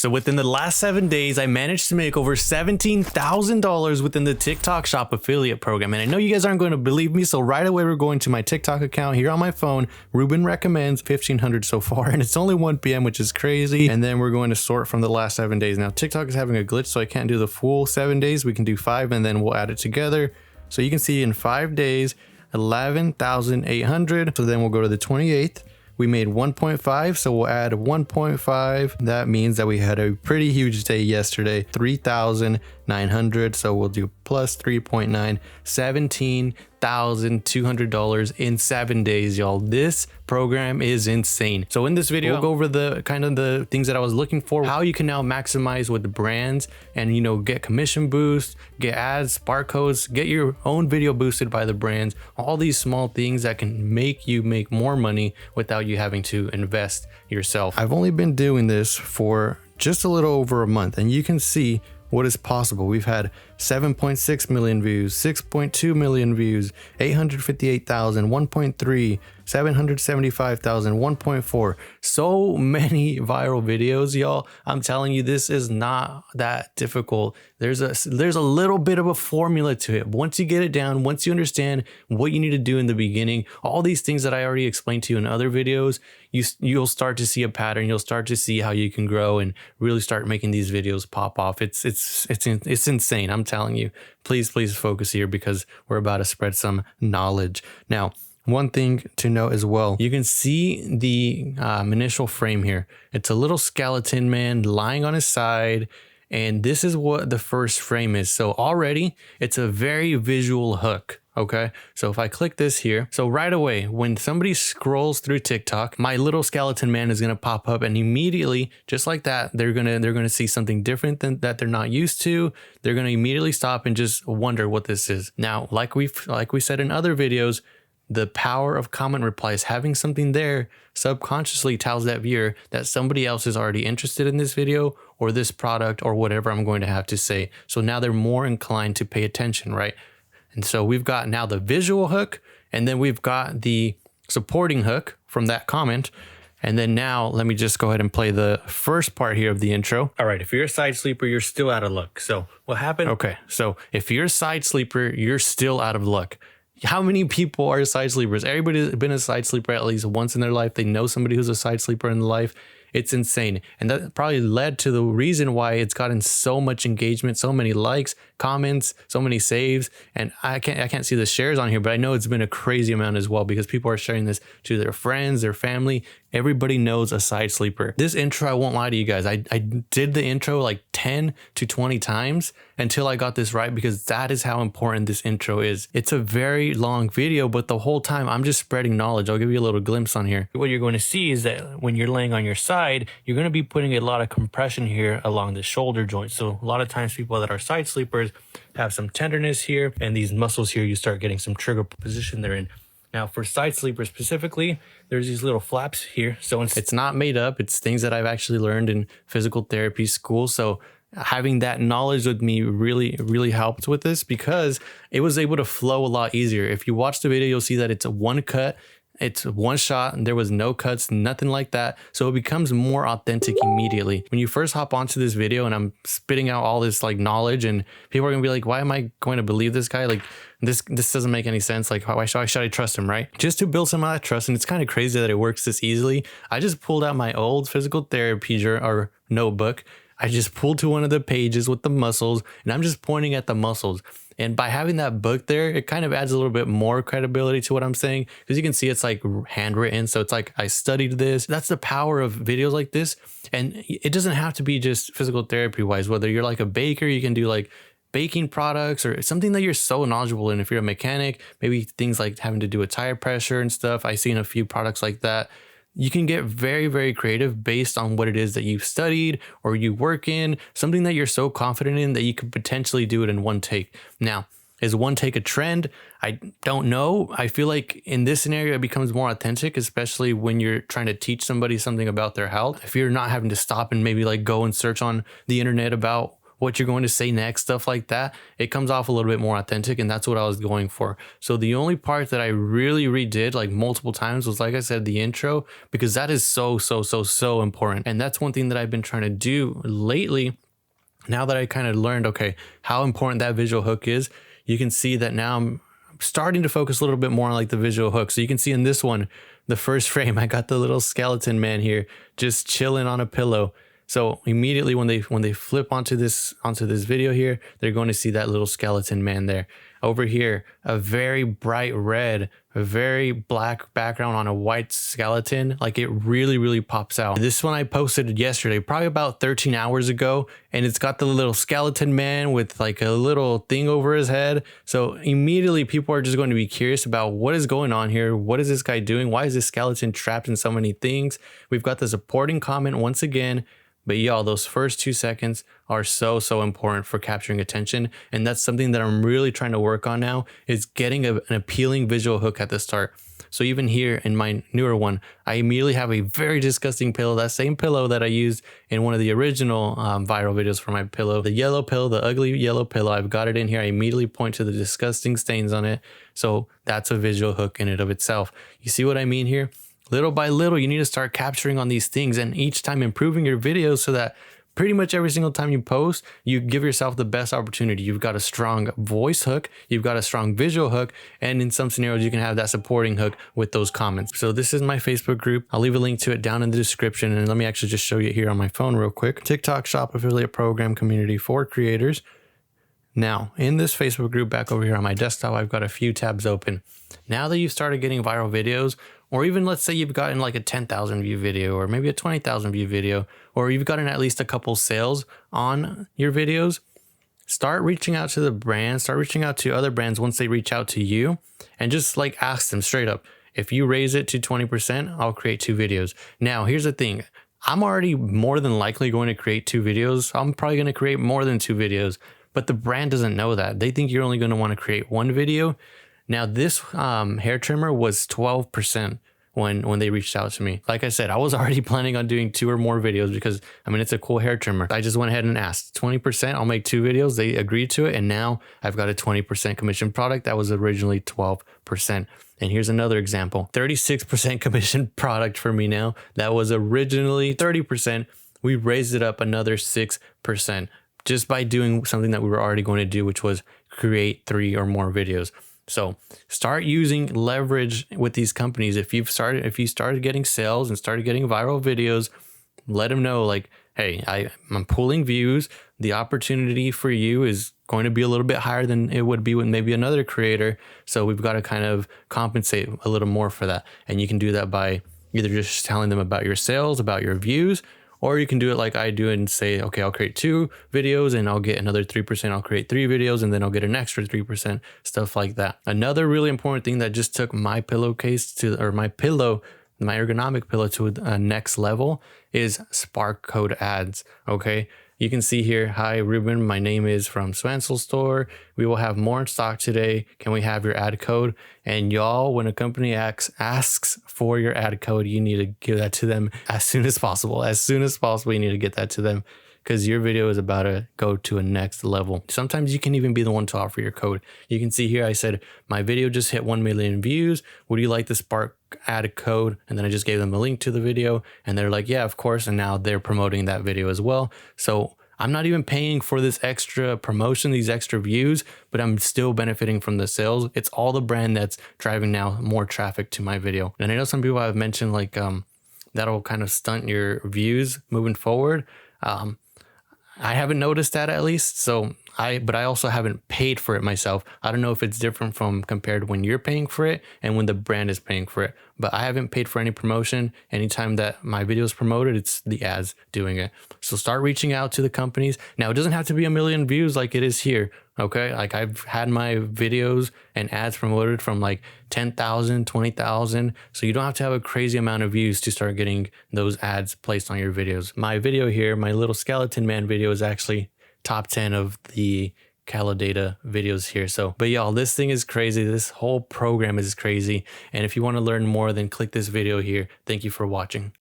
So within the last 7 days, I managed to make over $17,000 within the TikTok Shop affiliate program. And I know you guys aren't going to believe me, so right away we're going to my TikTok account here on my phone. Ruben recommends 1,500 so far, and it's only 1 p.m., which is crazy. And then we're going to sort from the last 7 days. Now TikTok is having a glitch, so I can't do the full 7 days. We can do 5, and then we'll add it together. So you can see in 5 days, 11,800. So then we'll go to the 28th. We made 1.5, so we'll add 1.5. That means that we had a pretty huge day yesterday, 3,900. So we'll do plus 3.9, $17,200 in 7 days, y'all. This program is insane. So in this video, we'll go over the kind of the things that I was looking for, how you can now maximize with the brands and, you know, get commission boosts, get ads, barcodes, get your own video boosted by the brands, all these small things that can make you make more money without you having to invest yourself. I've only been doing this for just a little over a month, and you can see what is possible. We've had 7.6 million views, 6.2 million views, 858,000, 1.3, 775,000, 1.4. So many viral videos, y'all. I'm telling you, this is not that difficult. There's a little bit of a formula to it. Once you get it down, once you understand what you need to do in the beginning, all these things that I already explained to you in other videos, you'll start to see a pattern. You'll start to see how you can grow and really start making these videos pop off. It's insane. I'm telling you, please focus here because we're about to spread some knowledge. Now, one thing to note as well, you can see the initial frame here. It's a little skeleton man lying on his side, and this is what the first frame is. So already it's a very visual hook. Okay, so if I click this here, so right away, when somebody scrolls through TikTok, my little skeleton man is gonna pop up, and immediately, just like that, they're gonna see something different than that they're not used to. They're gonna immediately stop and just wonder what this is. Now, like we said in other videos, the power of comment replies, having something there subconsciously tells that viewer that somebody else is already interested in this video or this product or whatever I'm going to have to say. So now they're more inclined to pay attention, right? And so we've got now the visual hook, and then we've got the supporting hook from that comment. And then now let me just go ahead and play the first part here of the intro. All right, if you're a side sleeper, you're still out of luck. So what happened? Okay, so if you're a side sleeper, you're still out of luck. How many people are side sleepers? Everybody's been a side sleeper at least once in their life. They know somebody who's a side sleeper in life. It's insane. And that probably led to the reason why it's gotten so much engagement, so many likes, comments, so many saves. And I can't see the shares on here, but I know it's been a crazy amount as well because people are sharing this to their friends, their family. Everybody knows a side sleeper. This intro, I won't lie to you guys. I did the intro like 10 to 20 times until I got this right, because that is how important this intro is. It's a very long video, but the whole time I'm just spreading knowledge. I'll give you a little glimpse on here. What you're going to see is that when you're laying on your side, you're going to be putting a lot of compression here along the shoulder joint. So a lot of times people that are side sleepers have some tenderness here, and these muscles here, you start getting some trigger position they're in. Now, for side sleepers specifically, there's these little flaps here. So it's not made up. It's things that I've actually learned in physical therapy school. So having that knowledge with me really helped with this, because it was able to flow a lot easier. If you watch the video, you'll see that it's a one cut. It's one shot, and there was no cuts, nothing like that. So it becomes more authentic immediately. When you first hop onto this video and I'm spitting out all this like knowledge, and people are gonna be like, why am I going to believe this guy? Like this doesn't make any sense. Like why should I trust him, right? Just to build some of that trust. And it's kind of crazy that it works this easily. I just pulled out my old physical therapy or notebook. I just pulled to one of the pages with the muscles, and I'm just pointing at the muscles. And by having that book there, it kind of adds a little bit more credibility to what I'm saying, because you can see it's like handwritten. So it's like I studied this. That's the power of videos like this. And it doesn't have to be just physical therapy wise. Whether you're like a baker, you can do like baking products or something that you're so knowledgeable in. If you're a mechanic, maybe things like having to do with tire pressure and stuff. I've seen a few products like that. You can get very creative based on what it is that you've studied or you work in, something that you're so confident in that you could potentially do it in one take. Now, is one take a trend? I don't know. I feel like in this scenario, it becomes more authentic, especially when you're trying to teach somebody something about their health. If you're not having to stop and maybe like go and search on the internet about what you're going to say next, stuff like that, it comes off a little bit more authentic, and that's what I was going for. So the only part that I really redid like multiple times was, like I said, the intro, because that is so important. And that's one thing that I've been trying to do lately. Now that I kind of learned, okay, how important that visual hook is, you can see that now I'm starting to focus a little bit more on like the visual hook. So you can see in this one, the first frame, I got the little skeleton man here just chilling on a pillow. So immediately when they flip onto this video here, they're going to see that little skeleton man there. Over here, a very bright red, a very black background on a white skeleton. Like, it really pops out. This one I posted yesterday, probably about 13 hours ago, and it's got the little skeleton man with like a little thing over his head. So immediately people are just going to be curious about what is going on here. What is this guy doing? Why is this skeleton trapped in so many things? We've got the supporting comment once again. But y'all, those first 2 seconds are so important for capturing attention. And that's something that I'm really trying to work on now, is getting an appealing visual hook at the start. So even here in my newer one, I immediately have a very disgusting pillow, that same pillow that I used in one of the original viral videos for my pillow. The yellow pillow, the ugly yellow pillow, I've got it in here. I immediately point to the disgusting stains on it. So that's a visual hook in and of itself. You see what I mean here? Little by little, you need to start capturing on these things, and each time improving your videos so that pretty much every single time you post, you give yourself the best opportunity. You've got a strong voice hook, you've got a strong visual hook, and in some scenarios, you can have that supporting hook with those comments. So this is my Facebook group. I'll leave a link to it down in the description, and let me actually just show you here on my phone real quick. TikTok Shop Affiliate Program Community for Creators. Now, in this Facebook group back over here on my desktop, I've got a few tabs open. Now that you've started getting viral videos, or even let's say you've gotten like a 10,000 view video, or maybe a 20,000 view video, or you've gotten at least a couple sales on your videos, start reaching out to the brand, start reaching out to other brands once they reach out to you, and just like ask them straight up, if you raise it to 20%, I'll create 2 videos. Now, here's the thing. I'm already more than likely going to create 2 videos. I'm probably going to create more than 2 videos, but the brand doesn't know that. They think you're only going to want to create 1 video. Now, this hair trimmer was 12% when they reached out to me. Like I said, I was already planning on doing 2 or more videos because, I mean, it's a cool hair trimmer. I just went ahead and asked 20%, I'll make 2 videos. They agreed to it. And now I've got a 20% commission product that was originally 12%. And here's another example, 36% commission product for me now. That was originally 30%. We raised it up another 6% just by doing something that we were already going to do, which was create 3 or more videos. So start using leverage with these companies. If you started getting sales and started getting viral videos, let them know like, hey, I'm pulling views. The opportunity for you is going to be a little bit higher than it would be with maybe another creator. So we've got to kind of compensate a little more for that. And you can do that by either just telling them about your sales, about your views, or you can do it like I do and say, okay, I'll create 2 videos and I'll get another 3%. I'll create 3 videos and then I'll get an extra 3%, stuff like that. Another really important thing that just took my pillowcase my ergonomic pillow to a next level is Spark Code ads. Okay. You can see here, hi Ruben, my name is from Swansel Store. We will have more in stock today. Can we have your ad code? And y'all, when a company asks for your ad code, you need to give that to them as soon as possible. As soon as possible, you need to get that to them because your video is about to go to a next level. Sometimes you can even be the one to offer your code. You can see here, I said, my video just hit 1 million views. Would you like the Spark ad code? And then I just gave them a link to the video and they're like, yeah, of course. And now they're promoting that video as well. So I'm not even paying for this extra promotion, these extra views, but I'm still benefiting from the sales. It's all the brand that's driving now more traffic to my video. And I know some people have mentioned like that'll kind of stunt your views moving forward. I haven't noticed that at least. But I also haven't paid for it myself. I don't know if it's different from compared when you're paying for it and when the brand is paying for it. But I haven't paid for any promotion. Anytime that my video is promoted, it's the ads doing it. So start reaching out to the companies. Now, it doesn't have to be 1 million views like it is here. Okay. Like I've had my videos and ads promoted from like 10,000, 20,000. So you don't have to have a crazy amount of views to start getting those ads placed on your videos. My video here, my little skeleton man video is actually top 10 of the Calidata videos here. So, but y'all, this thing is crazy. This whole program is crazy. And if you want to learn more, then click this video here. Thank you for watching.